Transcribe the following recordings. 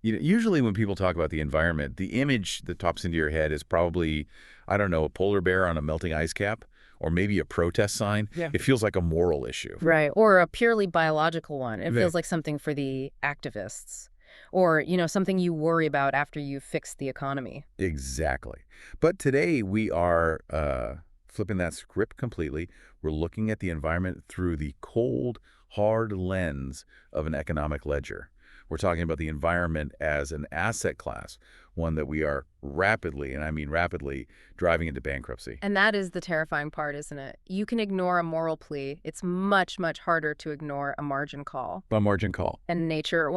Usually when people talk about the environment, the image that pops into your head is probably, I don't know, a polar bear on a melting ice cap, or maybe a protest sign. Yeah. It feels like a moral issue. Right. Or a purely biological one. It Right. feels like something for the activists. Or, something you worry about after you've fixed the economy. Exactly. But today we are flipping that script completely. We're looking at the environment through the cold, hard lens of an economic ledger. We're talking about the environment as an asset class, one that we are rapidly, and I mean rapidly, driving into bankruptcy. And that is the terrifying part, isn't it? You can ignore a moral plea. It's much, much harder to ignore a margin call. A margin call. And nature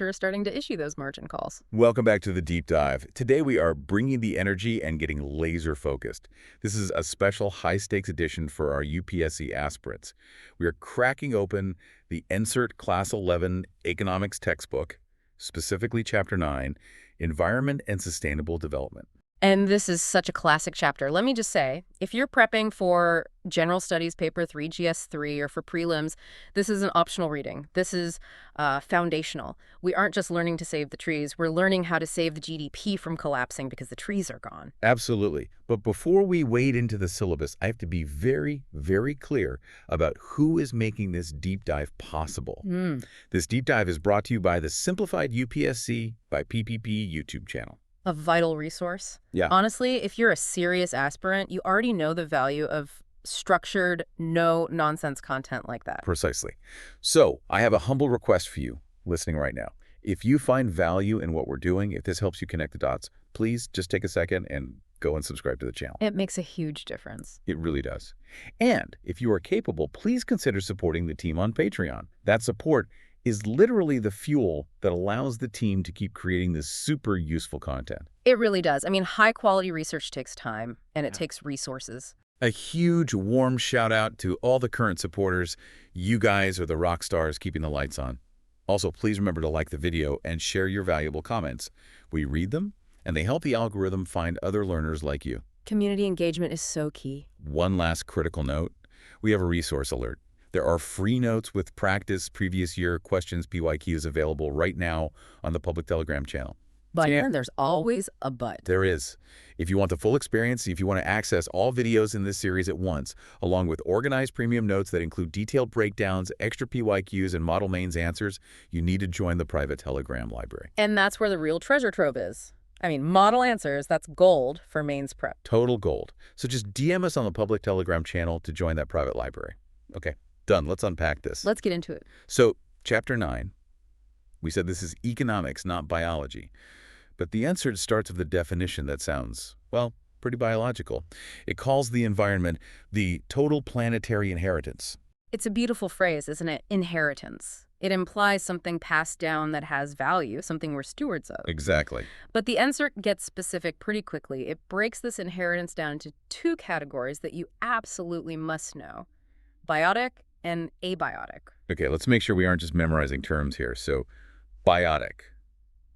is starting to issue those margin calls. Welcome back to the Deep Dive. Today we are bringing the energy and getting laser focused. This is a special high-stakes edition for our UPSC aspirants. We are cracking open the NCERT Class 11 economics textbook, specifically Chapter 9, Environment and Sustainable Development. And this is such a classic chapter. Let me just say, if you're prepping for General Studies Paper 3, GS3, or for prelims, this is an optional reading. This is foundational. We aren't just learning to save the trees. We're learning how to save the GDP from collapsing because the trees are gone. Absolutely. But before we wade into the syllabus, I have to be very, very clear about who is making this deep dive possible. This deep dive is brought to you by the Simplified UPSC by PPP YouTube channel. A vital resource. Yeah. Honestly, if you're a serious aspirant, you already know the value of structured, no-nonsense content like that. Precisely. So I have a humble request for you listening right now. If you find value in what we're doing, if this helps you connect the dots, please just take a second and go and subscribe to the channel. It makes a huge difference. It really does. And if you are capable, please consider supporting the team on Patreon. That support is literally the fuel that allows the team to keep creating this super useful content. It really does. I mean, high-quality research takes time, and it takes resources. A huge warm shout out to all the current supporters. You guys are the rock stars keeping the lights on. Also, please remember to like the video and share your valuable comments. We read them, and they help the algorithm find other learners like you. Community engagement is so key. One last critical note. We have a resource alert. There are free notes with practice previous year questions PYQs available right now on the public Telegram channel. But there's always a but. There is. If you want the full experience, if you want to access all videos in this series at once, along with organized premium notes that include detailed breakdowns, extra PYQs, and model mains answers, you need to join the private Telegram library. And that's where the real treasure trove is. I mean, model answers, that's gold for mains prep. Total gold. So just DM us on the public Telegram channel to join that private library. Okay. Done. Let's unpack this. Let's get into it. So, Chapter 9, we said this is economics, not biology. But the NCERT starts with a definition that sounds, well, pretty biological. It calls the environment the total planetary inheritance. It's a beautiful phrase, isn't it? Inheritance. It implies something passed down that has value, something we're stewards of. Exactly. But the NCERT gets specific pretty quickly. It breaks this inheritance down into two categories that you absolutely must know: biotic and abiotic. Okay, let's make sure we aren't just memorizing terms here. So, biotic.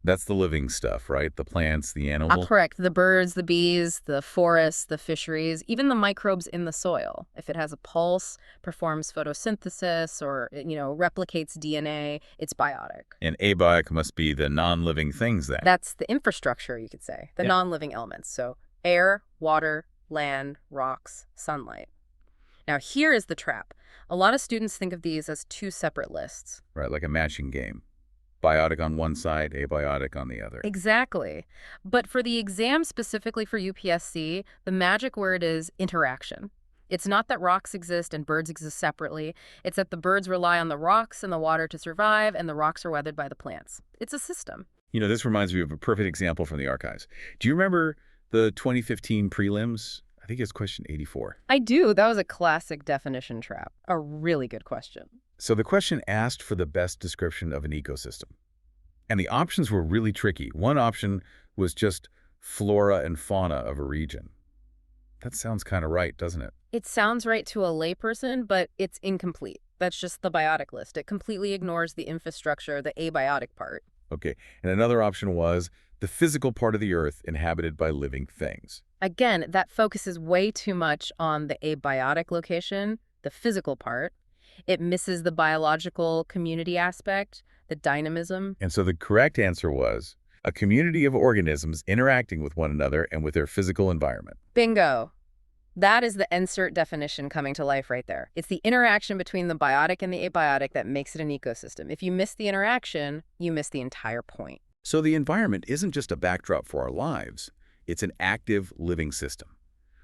That's the living stuff, right? The plants, the animals. Correct. The birds, the bees, the forests, the fisheries, even the microbes in the soil. If it has a pulse, performs photosynthesis, or, replicates DNA, it's biotic. And abiotic must be the non-living things then. That's the infrastructure, you could say, the non-living elements. So air, water, land, rocks, sunlight. Now, here is the trap. A lot of students think of these as two separate lists. Right, like a matching game. Biotic on one side, abiotic on the other. Exactly. But for the exam specifically for UPSC, the magic word is interaction. It's not that rocks exist and birds exist separately. It's that the birds rely on the rocks and the water to survive, and the rocks are weathered by the plants. It's a system. This reminds me of a perfect example from the archives. Do you remember the 2015 prelims? I think it's question 84. I do. That was a classic definition trap. A really good question. So the question asked for the best description of an ecosystem. And the options were really tricky. One option was just flora and fauna of a region. That sounds kind of right, doesn't it? It sounds right to a layperson, but it's incomplete. That's just the biotic list. It completely ignores the infrastructure, the abiotic part. Okay. And another option was the physical part of the Earth inhabited by living things. Again, that focuses way too much on the abiotic location, the physical part. It misses the biological community aspect, the dynamism. And so the correct answer was A community of organisms interacting with one another and with their physical environment. Bingo. That is the NCERT definition coming to life right there. It's the interaction between the biotic and the abiotic that makes it an ecosystem. If you miss the interaction, you miss the entire point. So the environment isn't just a backdrop for our lives. It's an active, living system.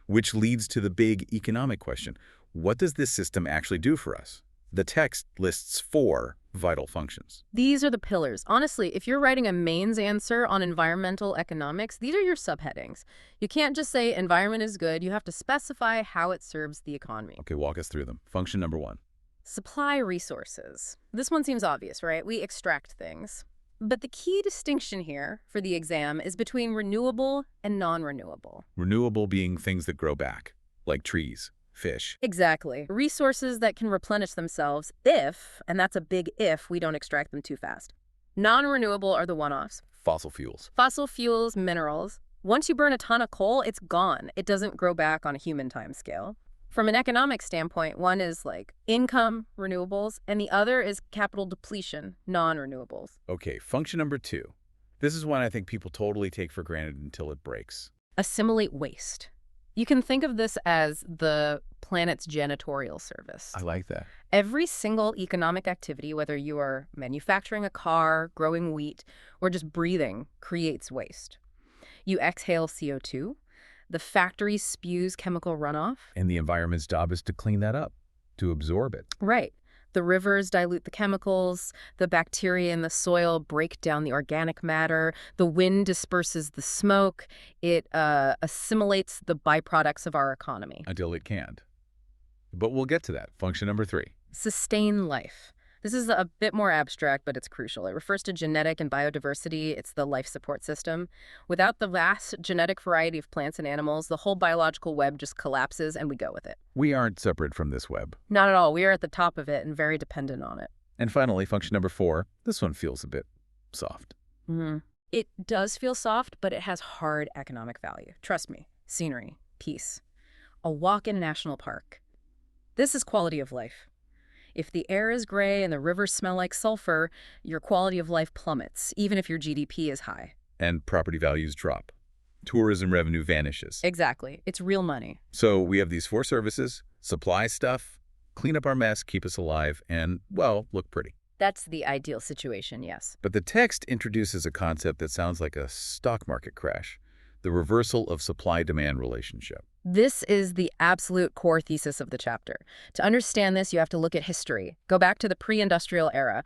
Which leads to the big economic question. What does this system actually do for us? The text lists 4 vital functions. These are the pillars. Honestly, if you're writing a mains answer on environmental economics, these are your subheadings. You can't just say environment is good. You have to specify how it serves the economy. Okay, walk us through them. Function number 1. Supply resources. This one seems obvious, right? We extract things. But the key distinction here for the exam is between renewable and non-renewable. Renewable being things that grow back, like trees, fish. Exactly. Resources that can replenish themselves if, and that's a big if, we don't extract them too fast. Non-renewable are the one-offs. Fossil fuels. Fossil fuels, minerals. Once you burn a ton of coal, it's gone. It doesn't grow back on a human time scale. From an economic standpoint, one is like income, renewables, and the other is capital depletion, non-renewables. Okay, function number 2. This is one I think people totally take for granted until it breaks. Assimilate waste. You can think of this as the planet's janitorial service. I like that. Every single economic activity, whether you are manufacturing a car, growing wheat, or just breathing, creates waste. You exhale CO2. The factory spews chemical runoff. And the environment's job is to clean that up, to absorb it. Right. The rivers dilute the chemicals, the bacteria in the soil break down the organic matter, the wind disperses the smoke, it assimilates the byproducts of our economy. Until it can't. But we'll get to that. Function number 3. Sustain life. This is a bit more abstract, but it's crucial. It refers to genetic and biodiversity. It's the life support system. Without the vast genetic variety of plants and animals, the whole biological web just collapses and we go with it. We aren't separate from this web. Not at all. We are at the top of it and very dependent on it. And finally, function number 4. This one feels a bit soft. It does feel soft, but it has hard economic value. Trust me. Scenery, peace, a walk in a national park. This is quality of life. If the air is gray and the rivers smell like sulfur, your quality of life plummets, even if your GDP is high. And property values drop. Tourism revenue vanishes. Exactly. It's real money. So we have these 4 services: supply stuff, clean up our mess, keep us alive, and, well, look pretty. That's the ideal situation, yes. But the text introduces a concept that sounds like a stock market crash: the reversal of supply-demand relationship. This is the absolute core thesis of the chapter. To understand this, you have to look at history. Go back to the pre-industrial era,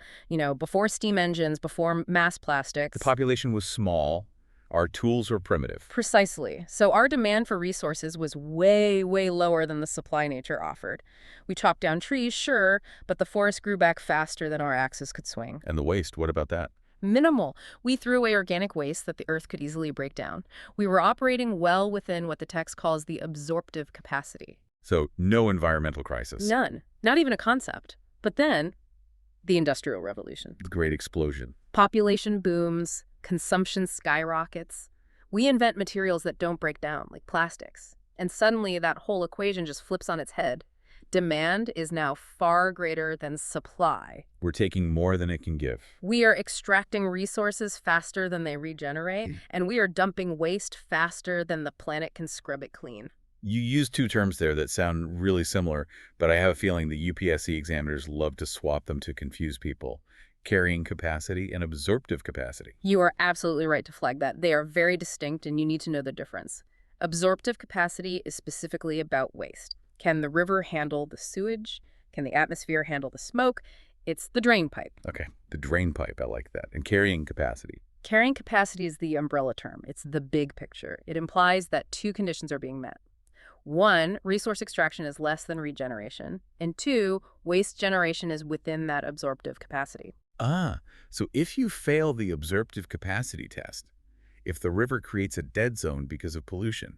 before steam engines, before mass plastics. The population was small. Our tools were primitive. Precisely. So our demand for resources was way, way lower than the supply nature offered. We chopped down trees, sure, but the forest grew back faster than our axes could swing. And the waste, what about that? Minimal. We threw away organic waste that the earth could easily break down. We were operating well within what the text calls the absorptive capacity. So no environmental crisis. None. Not even a concept. But then, the Industrial Revolution. The Great Explosion. Population booms, consumption skyrockets. We invent materials that don't break down, like plastics. And suddenly that whole equation just flips on its head. Demand is now far greater than supply. We're taking more than it can give. We are extracting resources faster than they regenerate, and we are dumping waste faster than the planet can scrub it clean. You use 2 terms there that sound really similar, but I have a feeling the UPSC examiners love to swap them to confuse people: carrying capacity and absorptive capacity. You are absolutely right to flag that. They are very distinct, and you need to know the difference. Absorptive capacity is specifically about waste. Can the river handle the sewage? Can the atmosphere handle the smoke? It's the drain pipe. Okay, the drain pipe, I like that. And carrying capacity. Carrying capacity is the umbrella term. It's the big picture. It implies that 2 conditions are being met. 1, resource extraction is less than regeneration. And 2, waste generation is within that absorptive capacity. So if you fail the absorptive capacity test, if the river creates a dead zone because of pollution,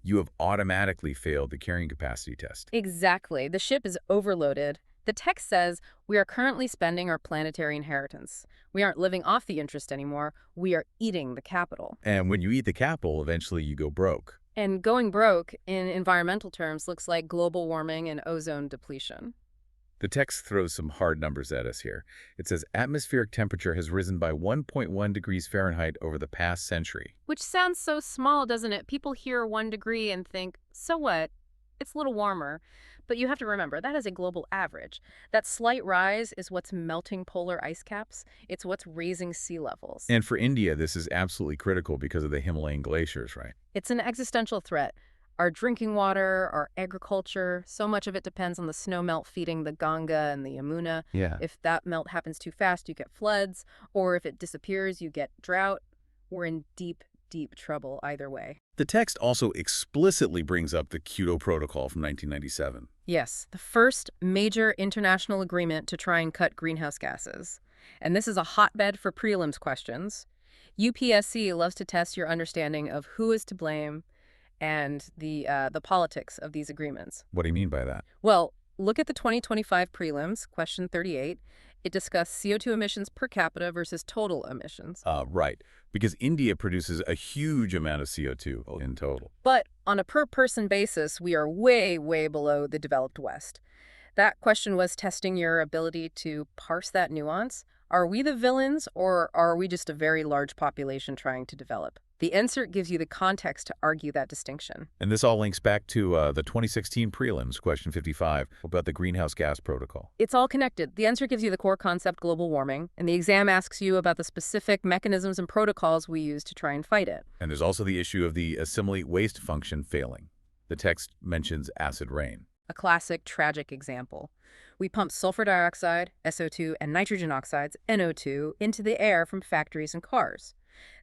you have automatically failed the carrying capacity test. Exactly. The ship is overloaded. The text says we are currently spending our planetary inheritance. We aren't living off the interest anymore. We are eating the capital. And when you eat the capital, eventually you go broke. And going broke, in environmental terms, looks like global warming and ozone depletion. The text throws some hard numbers at us here. It says atmospheric temperature has risen by 1.1 degrees Fahrenheit over the past century. Which sounds so small, doesn't it? People hear 1 degree and think, so what? It's a little warmer. But you have to remember, that is a global average. That slight rise is what's melting polar ice caps. It's what's raising sea levels. And for India, this is absolutely critical because of the Himalayan glaciers, right? It's an existential threat. Our drinking water, our agriculture, so much of it depends on the snow melt feeding the Ganga and the Yamuna. Yeah. If that melt happens too fast, you get floods, or if it disappears, you get drought. We're in deep, deep trouble either way. The text also explicitly brings up the Kyoto Protocol from 1997. Yes, the first major international agreement to try and cut greenhouse gases. And this is a hotbed for prelims questions. UPSC loves to test your understanding of who is to blame and the politics of these agreements. What do you mean by that? Well, look at the 2025 prelims, question 38. It discussed CO2 emissions per capita versus total emissions. Right, because India produces a huge amount of CO2 in total. But on a per-person basis, we are way, way below the developed West. That question was testing your ability to parse that nuance. Are we the villains, or are we just a very large population trying to develop? The NCERT gives you the context to argue that distinction. And this all links back to the 2016 prelims, question 55, about the greenhouse gas protocol. It's all connected. The NCERT gives you the core concept, global warming, and the exam asks you about the specific mechanisms and protocols we use to try and fight it. And there's also the issue of the assimilate waste function failing. The text mentions acid rain. A classic, tragic example. We pump sulfur dioxide, SO2, and nitrogen oxides, NO2, into the air from factories and cars.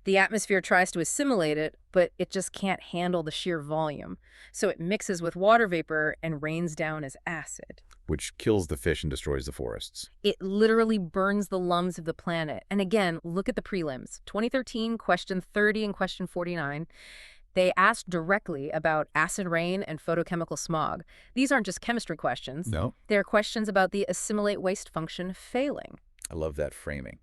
The atmosphere tries to assimilate it, but it just can't handle the sheer volume. So it mixes with water vapor and rains down as acid. Which kills the fish and destroys the forests. It literally burns the lungs of the planet. And again, look at the prelims. 2013, question 30 and question 49. They asked directly about acid rain and photochemical smog. These aren't just chemistry questions. No. They're questions about the assimilate waste function failing. I love that framing.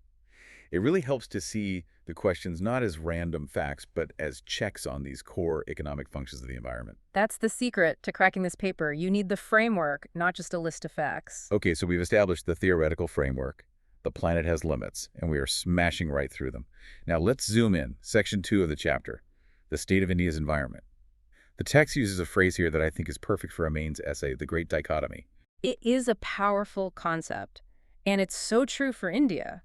It really helps to see the questions not as random facts, but as checks on these core economic functions of the environment. That's the secret to cracking this paper. You need the framework, not just a list of facts. Okay, so we've established the theoretical framework. The planet has limits, and we are smashing right through them. Now let's zoom in. Section 2 of the chapter, the state of India's environment. The text uses a phrase here that I think is perfect for a mains essay, the great dichotomy. It is a powerful concept, and it's so true for India.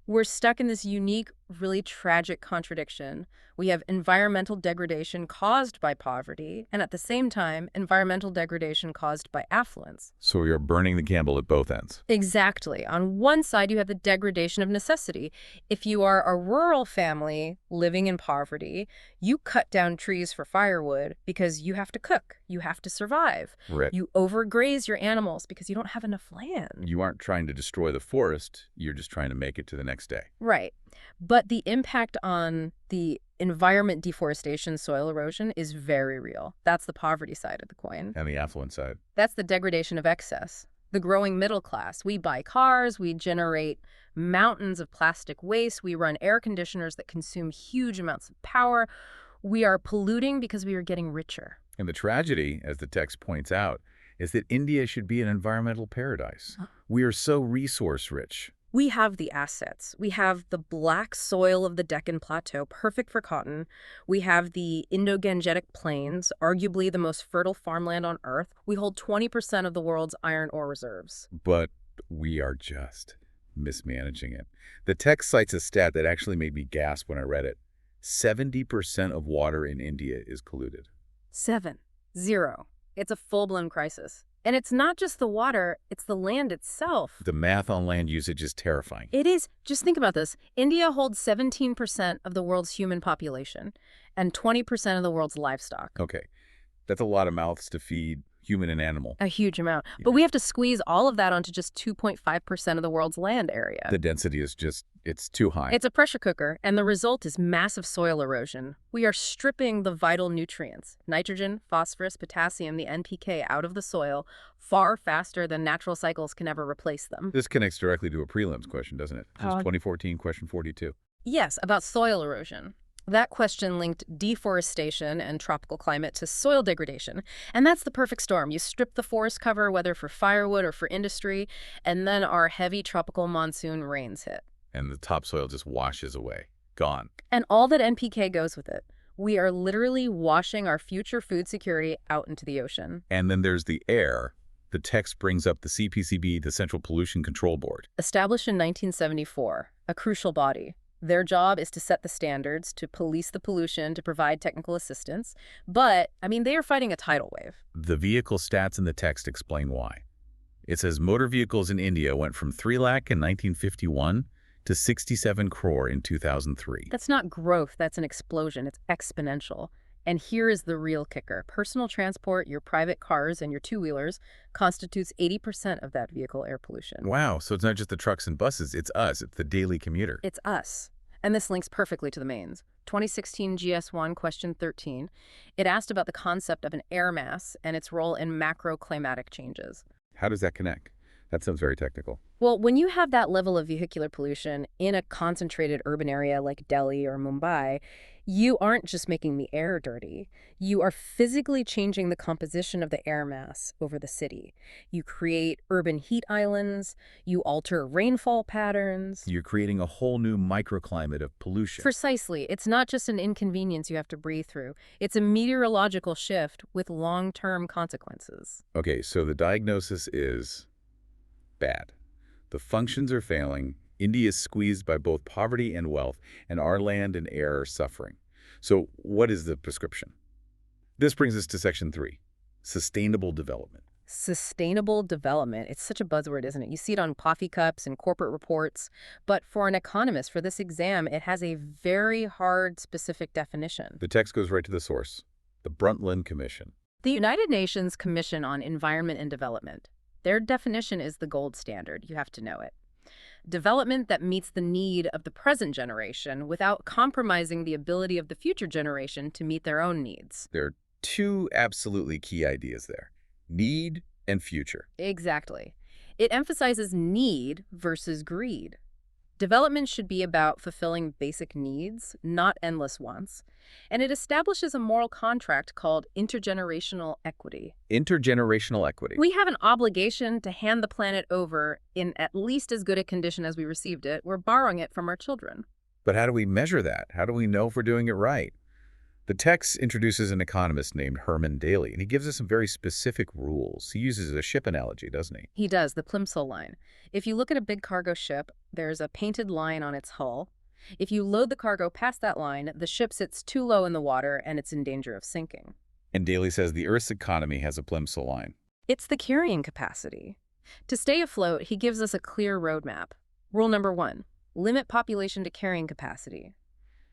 We're stuck in this unique, really tragic contradiction. We have environmental degradation caused by poverty, and at the same time, environmental degradation caused by affluence. So we are burning the candle at both ends. Exactly. On one side, you have the degradation of necessity. If you are a rural family living in poverty, you cut down trees for firewood because you have to cook, you have to survive. Right. You overgraze your animals because you don't have enough land. You aren't trying to destroy the forest, you're just trying to make it to the next day. Right. But the impact on the environment deforestation, soil erosion, is very real. That's the poverty side of the coin. And the affluent side. That's the degradation of excess. The growing middle class. We buy cars, we generate mountains of plastic waste, we run air conditioners that consume huge amounts of power. We are polluting because we are getting richer. And the tragedy, as the text points out, is that India should be an environmental paradise. We are so resource-rich. We have the assets. We have the black soil of the Deccan Plateau, perfect for cotton. We have the Indo-Gangetic Plains, arguably the most fertile farmland on Earth. We hold 20% of the world's iron ore reserves. But we are just mismanaging it. The text cites a stat that actually made me gasp when I read it. 70% of water in India is polluted. 7, 0. It's a full-blown crisis. And it's not just the water, it's the land itself. The math on land usage is terrifying. It is. Just think about this. India holds 17% of the world's human population and 20% of the world's livestock. Okay, that's a lot of mouths to feed, human and animal. A huge amount. Yeah. But we have to squeeze all of that onto just 2.5% of the world's land area. The density is just, it's too high. It's a pressure cooker, and the result is massive soil erosion. We are stripping the vital nutrients, nitrogen, phosphorus, potassium, the NPK, out of the soil far faster than natural cycles can ever replace them. This connects directly to a prelims question, doesn't it? This is Uh, 2014, question 42. Yes, about soil erosion. That question linked deforestation and tropical climate to soil degradation. And that's the perfect storm. You strip the forest cover, whether for firewood or for industry, and then our heavy tropical monsoon rains hit. And the topsoil just washes away. Gone. And all that NPK goes with it. We are literally washing our future food security out into the ocean. And then there's the air. The text brings up the CPCB, the Central Pollution Control Board. Established in 1974, a crucial body. Their job is to set the standards, to police the pollution, to provide technical assistance. But, they are fighting a tidal wave. The vehicle stats in the text explain why. It says motor vehicles in India went from 3 lakh in 1951 to 67 crore in 2003. That's not growth, that's an explosion. It's exponential. And here is the real kicker. Personal transport, your private cars and your two-wheelers, constitutes 80% of that vehicle air pollution. Wow, so it's not just the trucks and buses, it's us, it's the daily commuter. It's us. And this links perfectly to the mains. 2016 GS1 question 13. It asked about the concept of an air mass and its role in macroclimatic changes. How does that connect? That sounds very technical. Well, when you have that level of vehicular pollution in a concentrated urban area like Delhi or Mumbai, you aren't just making the air dirty. You are physically changing the composition of the air mass over the city. You create urban heat islands. You alter rainfall patterns. You're creating a whole new microclimate of pollution. Precisely. It's not just an inconvenience you have to breathe through. It's a meteorological shift with long-term consequences. Okay, so the diagnosis is bad. The functions are failing. India is squeezed by both poverty and wealth, and our land and air are suffering. So what is the prescription? This brings us to Section 3, Sustainable Development. Sustainable development. It's such a buzzword, isn't it? You see it on coffee cups and corporate reports. But for an economist, for this exam, it has a very hard, specific definition. The text goes right to the source, the Brundtland Commission. The United Nations Commission on Environment and Development. Their definition is the gold standard. You have to know it. Development that meets the need of the present generation without compromising the ability of the future generation to meet their own needs. There are two absolutely key ideas there, need and future. Exactly. It emphasizes need versus greed. Development should be about fulfilling basic needs, not endless wants. And it establishes a moral contract called intergenerational equity. Intergenerational equity. We have an obligation to hand the planet over in at least as good a condition as we received it. We're borrowing it from our children. But how do we measure that? How do we know if we're doing it right? The text introduces an economist named Herman Daly, and he gives us some very specific rules. He uses a ship analogy, doesn't he? He does, the plimsoll line. If you look at a big cargo ship, there's a painted line on its hull. If you load the cargo past that line, the ship sits too low in the water and it's in danger of sinking. And Daly says the Earth's economy has a plimsoll line. It's the carrying capacity. To stay afloat, he gives us a clear roadmap. Rule number 1, limit population to carrying capacity.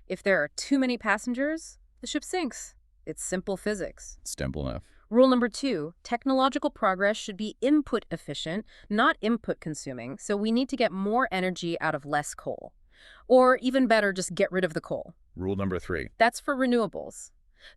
If there are too many passengers, the ship sinks. It's simple physics. Simple enough. Rule number 2, technological progress should be input efficient, not input consuming, so we need to get more energy out of less coal. Or even better, just get rid of the coal. Rule number 3. That's for renewables.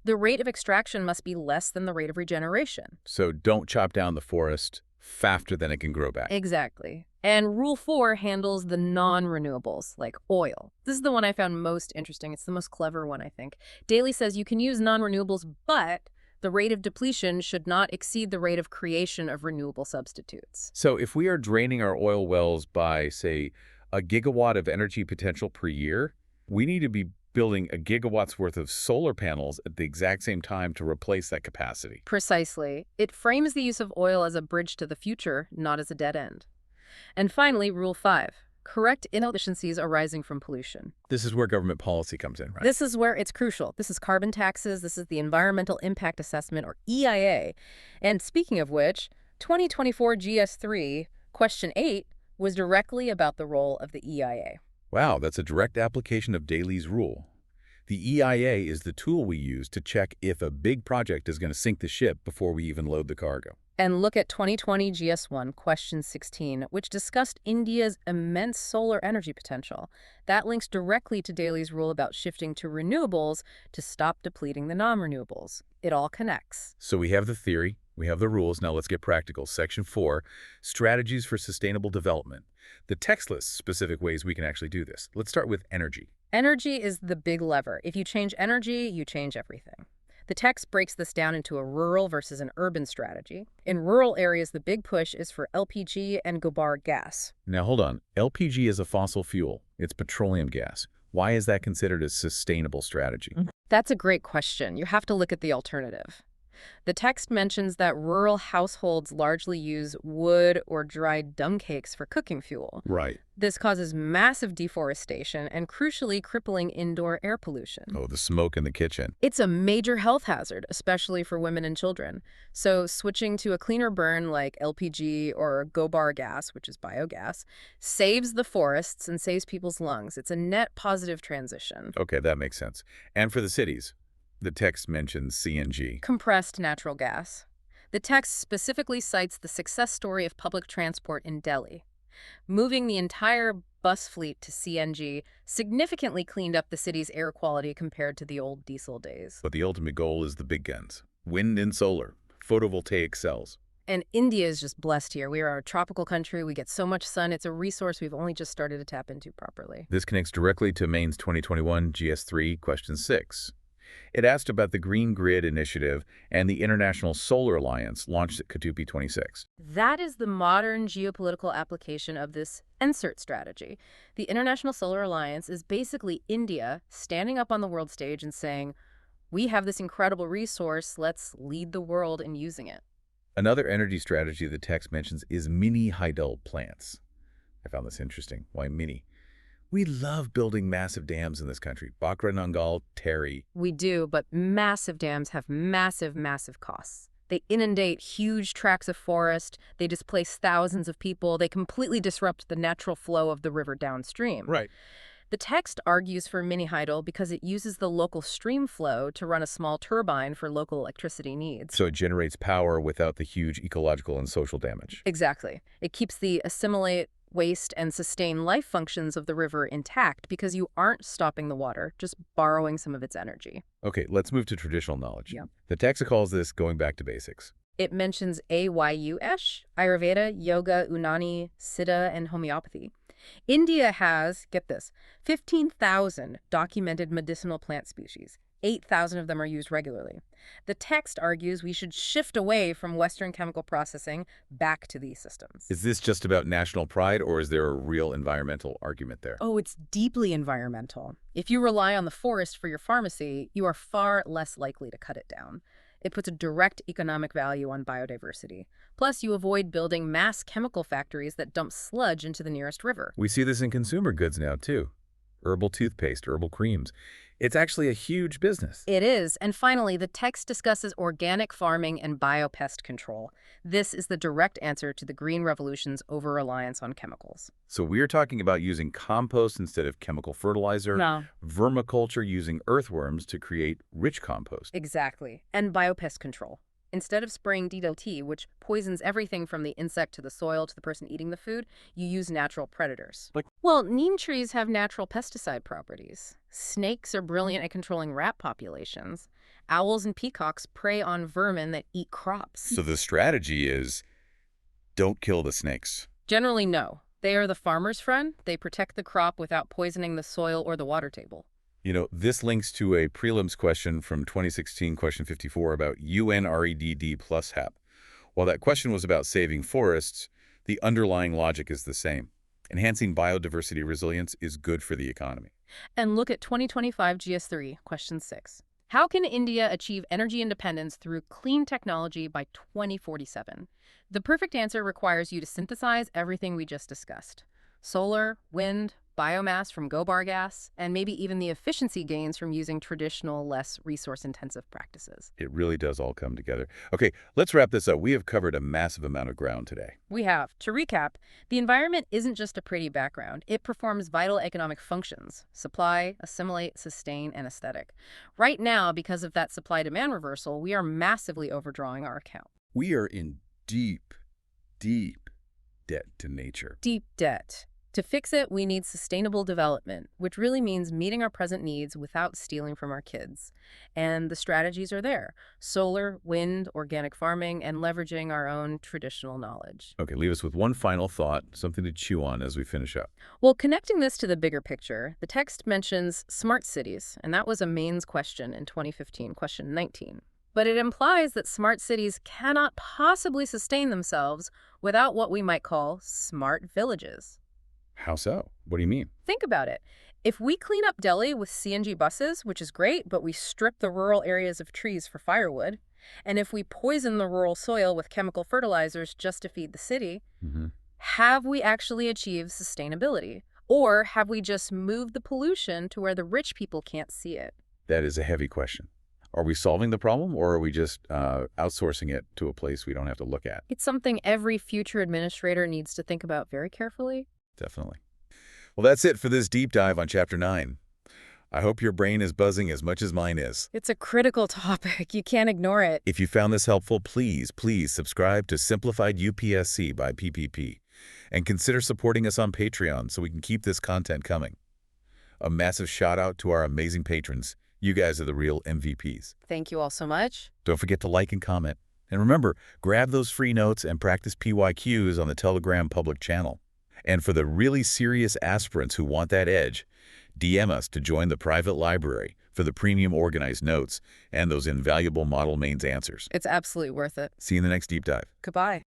The rate of extraction must be less than the rate of regeneration. So don't chop down the forest faster than it can grow back. Exactly. And Rule 4 handles the non-renewables, like oil. This is the one I found most interesting. It's the most clever one, I think. Daly says you can use non-renewables, but the rate of depletion should not exceed the rate of creation of renewable substitutes. So if we are draining our oil wells by, say, a gigawatt of energy potential per year, we need to be building a gigawatt's worth of solar panels at the exact same time to replace that capacity. Precisely. It frames the use of oil as a bridge to the future, not as a dead end. And finally, Rule 5. Correct inefficiencies arising from pollution. This is where government policy comes in, right? This is where it's crucial. This is carbon taxes. This is the Environmental Impact Assessment, or EIA. And speaking of which, 2024 GS3, question 8, was directly about the role of the EIA. Wow, that's a direct application of Daly's rule. The EIA is the tool we use to check if a big project is going to sink the ship before we even load the cargo. And look at 2020 GS1, question 16, which discussed India's immense solar energy potential. That links directly to Daly's rule about shifting to renewables to stop depleting the non-renewables. It all connects. So we have the theory, we have the rules, now let's get practical. Section 4, Strategies for Sustainable Development. The text lists specific ways we can actually do this. Let's start with energy. Energy is the big lever. If you change energy, you change everything. The text breaks this down into a rural versus an urban strategy. In rural areas, the big push is for LPG and gobar gas. Now hold on. LPG is a fossil fuel. It's petroleum gas. Why is that considered a sustainable strategy? That's a great question. You have to look at the alternative. The text mentions that rural households largely use wood or dried dung cakes for cooking fuel. Right. This causes massive deforestation and, crucially, crippling indoor air pollution. Oh, the smoke in the kitchen. It's a major health hazard, especially for women and children. So switching to a cleaner burn like LPG or gobar gas, which is biogas, saves the forests and saves people's lungs. It's a net positive transition. Okay, that makes sense. And for the cities, the text mentions CNG. Compressed natural gas. The text specifically cites the success story of public transport in Delhi. Moving the entire bus fleet to CNG significantly cleaned up the city's air quality compared to the old diesel days. But the ultimate goal is the big guns. Wind and solar, photovoltaic cells. And India is just blessed here. We are a tropical country. We get so much sun. It's a resource we've only just started to tap into properly. This connects directly to Maine's 2021 GS3 question 6. It asked about the Green Grid Initiative and the International Solar Alliance launched at Katupi 26. That is the modern geopolitical application of this NCERT strategy. The International Solar Alliance is basically India standing up on the world stage and saying, we have this incredible resource, let's lead the world in using it. Another energy strategy the text mentions is mini hydel plants. I found this interesting. Why mini? We love building massive dams in this country. Bakra Nangal, Terry. We do, but massive dams have massive, massive costs. They inundate huge tracts of forest, they displace thousands of people, they completely disrupt the natural flow of the river downstream. Right. The text argues for mini hydel because it uses the local stream flow to run a small turbine for local electricity needs. So it generates power without the huge ecological and social damage. Exactly. It keeps the assimilate, waste, and sustain life functions of the river intact because you aren't stopping the water, just borrowing some of its energy. Okay, let's move to traditional knowledge. Yeah. The text calls this going back to basics. It mentions Ayush, Ayurveda, Yoga, Unani, Siddha, and homeopathy. India has, get this, 15,000 documented medicinal plant species. 8,000 of them are used regularly. The text argues we should shift away from Western chemical processing back to these systems. Is this just about national pride, or is there a real environmental argument there? Oh, it's deeply environmental. If you rely on the forest for your pharmacy, you are far less likely to cut it down. It puts a direct economic value on biodiversity. Plus, you avoid building mass chemical factories that dump sludge into the nearest river. We see this in consumer goods now, too. Herbal toothpaste, herbal creams. It's actually a huge business. It is. And finally, the text discusses organic farming and biopest control. This is the direct answer to the Green Revolution's over-reliance on chemicals. So we're talking about using compost instead of chemical fertilizer, vermiculture using earthworms to create rich compost. Exactly. And biopest control. Instead of spraying DDT, which poisons everything from the insect to the soil to the person eating the food, you use natural predators. Well, neem trees have natural pesticide properties. Snakes are brilliant at controlling rat populations. Owls and peacocks prey on vermin that eat crops. So the strategy is don't kill the snakes. Generally, no. They are the farmer's friend. They protect the crop without poisoning the soil or the water table. You know, this links to a prelims question from 2016, question 54, about UNREDD plus HAP. While that question was about saving forests, the underlying logic is the same. Enhancing biodiversity resilience is good for the economy. And look at 2025 GS3, question 6. How can India achieve energy independence through clean technology by 2047? The perfect answer requires you to synthesize everything we just discussed. Solar, wind, biomass from gobar gas, and maybe even the efficiency gains from using traditional, less resource-intensive practices. It really does all come together. Okay, let's wrap this up. We have covered a massive amount of ground today. We have. To recap, the environment isn't just a pretty background. It performs vital economic functions: supply, assimilate, sustain, and aesthetic. Right now, because of that supply-demand reversal, we are massively overdrawing our account. We are in deep, deep debt to nature. Deep debt. To fix it, we need sustainable development, which really means meeting our present needs without stealing from our kids. And the strategies are there: solar, wind, organic farming, and leveraging our own traditional knowledge. Okay, leave us with one final thought, something to chew on as we finish up. Well, connecting this to the bigger picture, the text mentions smart cities, and that was a mains question in 2015, question 19. But it implies that smart cities cannot possibly sustain themselves without what we might call smart villages. How so? What do you mean? Think about it. If we clean up Delhi with CNG buses, which is great, but we strip the rural areas of trees for firewood, and if we poison the rural soil with chemical fertilizers just to feed the city, have we actually achieved sustainability? Or have we just moved the pollution to where the rich people can't see it? That is a heavy question. Are we solving the problem, or are we just outsourcing it to a place we don't have to look at? It's something every future administrator needs to think about very carefully. Definitely. Well, that's it for this deep dive on Chapter 9. I hope your brain is buzzing as much as mine is. It's a critical topic. You can't ignore it. If you found this helpful, please subscribe to Simplified UPSC by PPP, and consider supporting us on Patreon so we can keep this content coming. A massive shout out to our amazing patrons. You guys are the real MVPs. Thank you all so much. Don't forget to like and comment. And remember, grab those free notes and practice PYQs on the Telegram public channel. And for the really serious aspirants who want that edge, DM us to join the private library for the premium organized notes and those invaluable model mains answers. It's absolutely worth it. See you in the next deep dive. Goodbye.